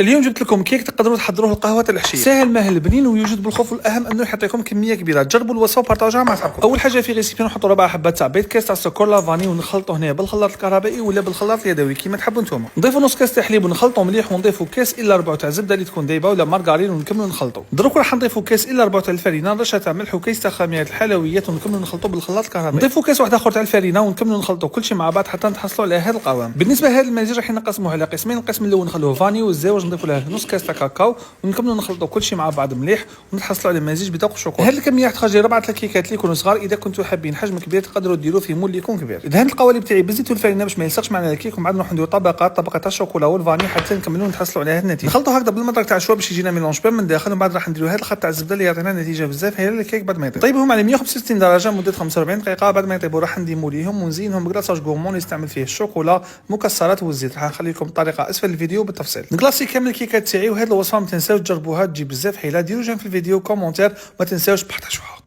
اليوم جبت لكم كيك تقدروا تحضروه القهوه العشيه، ساهل ماهل بنين ويوجد بالخوف، والاهم انه يعطيكم كميه كبيره. جربوا الوصفه وبارطاجوها مع صحابكم. اول حاجه في ريسيبي نحطوا 4 حبات تاع بيض، كاس تاع سكر لافاني، ونخلطوا هنا بالخلاط الكهربائي ولا بالخلاط اليدوي كيما تحبوا نتوما. نضيفوا نص كاس تاع حليب ونخلطوا مليح، ونضيفوا كاس الا ربع تاع زبده اللي تكون دايبه ولا مارغرين، ونكملوا نخلطوا. دروك راح نضيفوا كاس الا ربع تاع الفرينه، رشه تاع ملح، وكاس تاع خميره الحلويات، ونكملوا نخلطوا بالخلاط الكهربائي. نضيفوا كاس واحد اخر تاع الفرينه، ونكملوا نخلطوا كل شيء مع بعض حتى نتحصلوا على هذا القوام. بالنسبه لهذا المزيج راح نقسموه على قسمين. القسم الاول نخلوه فاني والزاوج، نضيفوا له نص كاس تاع كاكاو، ونكملوا نخلطوا كل شيء مع بعض مليح، ونتحصلوا على مزيج بذوق الشوكولا. هذه الكميه تخرج 4 كيكات اللي يكونوا صغار. اذا كنتوا حابين حجم كبير تقدروا ديروه في مول اللي يكون كبير. دهنت القوالب تاعي بالزيت والفرينه باش ما يلصقش معنا الكيك، ومن بعد نروح نديروا طبقه تاع الشوكولا والفاني حتى نكملوا نتحصلوا على هذه النتيجه. نخلطوا هكذا بالمضرب تاع الشوا باش يجينا ميلونج بان من داخل، ومن بعد راح نديروا هذا الخط تاع الزبده اللي يعطينا نتيجه بزاف هي الكيك. بعد ما يطيب طيبهم على 165 درجه مده 45 دقيقه. بعد ما يطيبوا راح نديموا ليهم ونزينهم بكلاصاج غورمون نستعمل فيه الشوكولا مكسرات والزيت. راح نخلي لكم الطريقه اسفل الفيديو بالتفصيل. نكلاصي كامل الكيكات تاعي، وهذه الوصفه ما تنساوش تجربوها تجي بزاف حيله. ديروا جيم في الفيديو، كومونتير، ما تنساوش بارطاجوها.